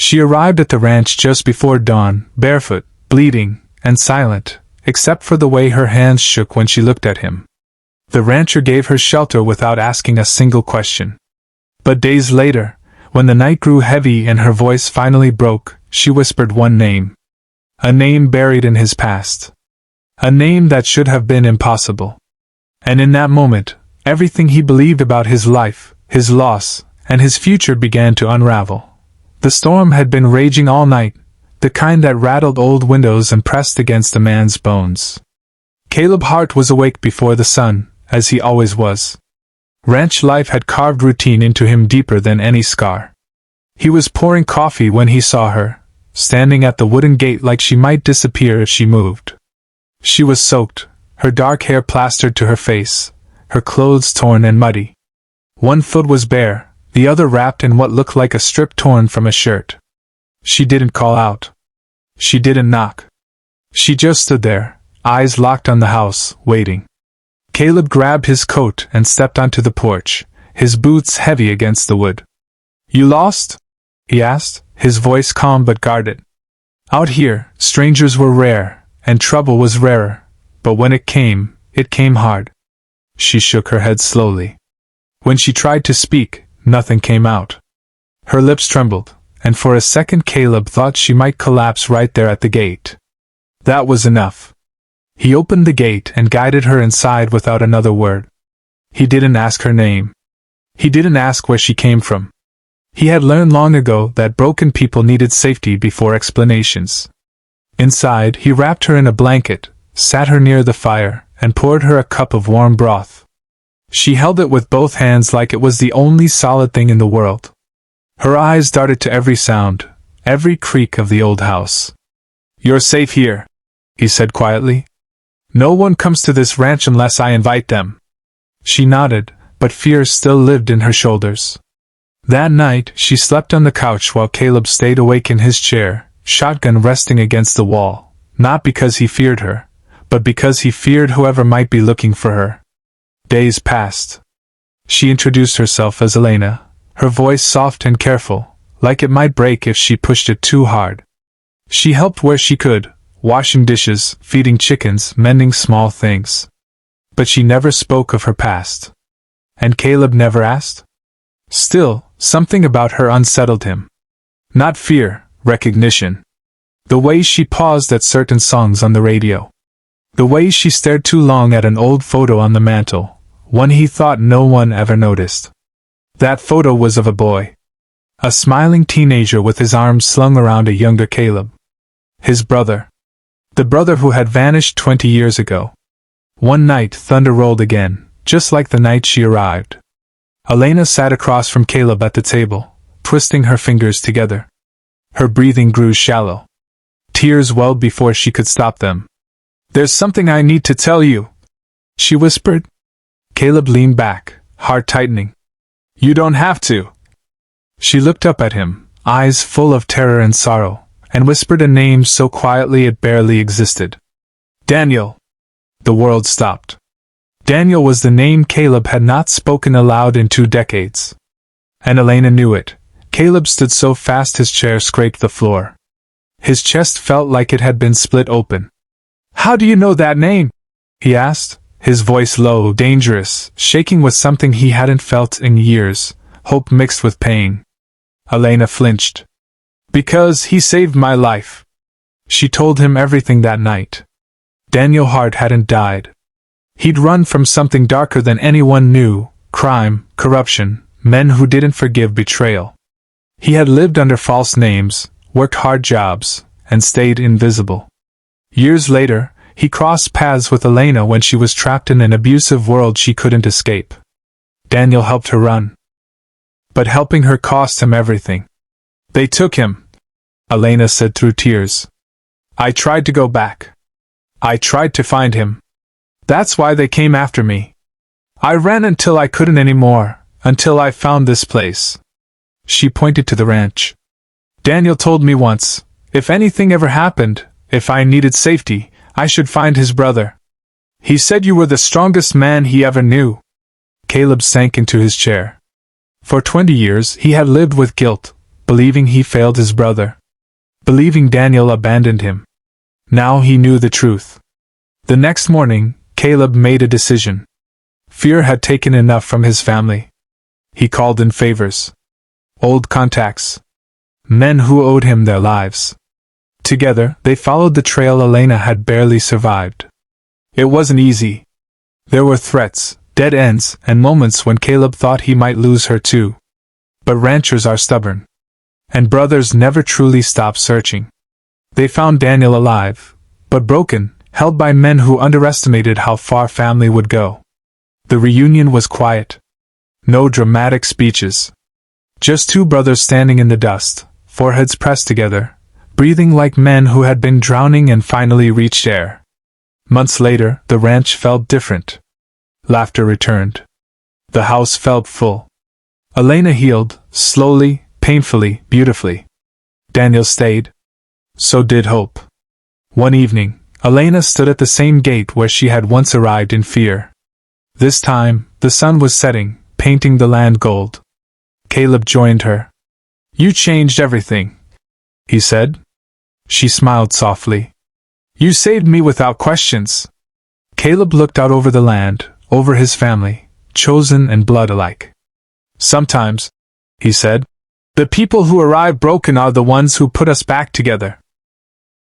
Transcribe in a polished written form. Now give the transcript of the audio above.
She arrived at the ranch just before dawn, barefoot, bleeding, and silent, except for the way her hands shook when she looked at him. The rancher gave her shelter without asking a single question. But days later, when the night grew heavy and her voice finally broke, she whispered one name. A name buried in his past. A name that should have been impossible. And in that moment, everything he believed about his life, his loss, and his future began to unravel. The storm had been raging all night, the kind that rattled old windows and pressed against a man's bones. Caleb Hart was awake before the sun, as he always was. Ranch life had carved routine into him deeper than any scar. He was pouring coffee when he saw her, standing at the wooden gate like she might disappear if she moved. She was soaked, her dark hair plastered to her face, her clothes torn and muddy. One foot was bare, the other wrapped in what looked like a strip torn from a shirt. She didn't call out. She didn't knock. She just stood there, eyes locked on the house, waiting. Caleb grabbed his coat and stepped onto the porch, his boots heavy against the wood. "You lost?" he asked, his voice calm but guarded. Out here, strangers were rare, and trouble was rarer, but when it came hard. She shook her head slowly. When she tried to speak, nothing came out. Her lips trembled, and for a second Caleb thought she might collapse right there at the gate. That was enough. He opened the gate and guided her inside without another word. He didn't ask her name. He didn't ask where she came from. He had learned long ago that broken people needed safety before explanations. Inside, he wrapped her in a blanket, sat her near the fire, and poured her a cup of warm broth. She held it with both hands like it was the only solid thing in the world. Her eyes darted to every sound, every creak of the old house. "You're safe here," he said quietly. "No one comes to this ranch unless I invite them." She nodded, but fear still lived in her shoulders. That night, she slept on the couch while Caleb stayed awake in his chair, shotgun resting against the wall, not because he feared her, but because he feared whoever might be looking for her. Days passed. She introduced herself as Elena, her voice soft and careful, like it might break if she pushed it too hard. She helped where she could, washing dishes, feeding chickens, mending small things. But she never spoke of her past. And Caleb never asked? Still, something about her unsettled him. Not fear, recognition. The way she paused at certain songs on the radio. The way she stared too long at an old photo on the mantel, one he thought no one ever noticed. That photo was of a boy. A smiling teenager with his arms slung around a younger Caleb. His brother. The brother who had vanished 20 years ago. One night, thunder rolled again, just like the night she arrived. Elena sat across from Caleb at the table, twisting her fingers together. Her breathing grew shallow. Tears welled before she could stop them. "There's something I need to tell you," she whispered. Caleb leaned back, heart tightening. "You don't have to." She looked up at him, eyes full of terror and sorrow, and whispered a name so quietly it barely existed. "Daniel." The world stopped. Daniel was the name Caleb had not spoken aloud in 2 decades. And Elena knew it. Caleb stood so fast his chair scraped the floor. His chest felt like it had been split open. "How do you know that name?" he asked, his voice low, dangerous, shaking with something he hadn't felt in years, hope mixed with pain. Elena flinched. "Because he saved my life." She told him everything that night. Daniel Hart hadn't died. He'd run from something darker than anyone knew, crime, corruption, men who didn't forgive betrayal. He had lived under false names, worked hard jobs, and stayed invisible. Years later, he crossed paths with Elena when she was trapped in an abusive world she couldn't escape. Daniel helped her run. But helping her cost him everything. "They took him," Elena said through tears. "I tried to go back. I tried to find him. That's why they came after me. I ran until I couldn't anymore, until I found this place." She pointed to the ranch. "Daniel told me once, if anything ever happened, if I needed safety, I should find his brother. He said you were the strongest man he ever knew." Caleb sank into his chair. For 20 years he had lived with guilt, believing he failed his brother, believing Daniel abandoned him. Now he knew the truth. The next morning, Caleb made a decision. Fear had taken enough from his family. He called in favors. Old contacts. Men who owed him their lives. Together, they followed the trail Elena had barely survived. It wasn't easy. There were threats, dead ends, and moments when Caleb thought he might lose her too. But ranchers are stubborn. And brothers never truly stop searching. They found Daniel alive, but broken, held by men who underestimated how far family would go. The reunion was quiet. No dramatic speeches. Just two brothers standing in the dust, foreheads pressed together, breathing like men who had been drowning and finally reached air. Months later, the ranch felt different. Laughter returned. The house felt full. Elena healed, slowly, painfully, beautifully. Daniel stayed. So did hope. One evening, Elena stood at the same gate where she had once arrived in fear. This time, the sun was setting, painting the land gold. Caleb joined her. "You changed everything," he said. She smiled softly. "You saved me without questions." Caleb looked out over the land, over his family, chosen and blood alike. "Sometimes," he said, "the people who arrive broken are the ones who put us back together."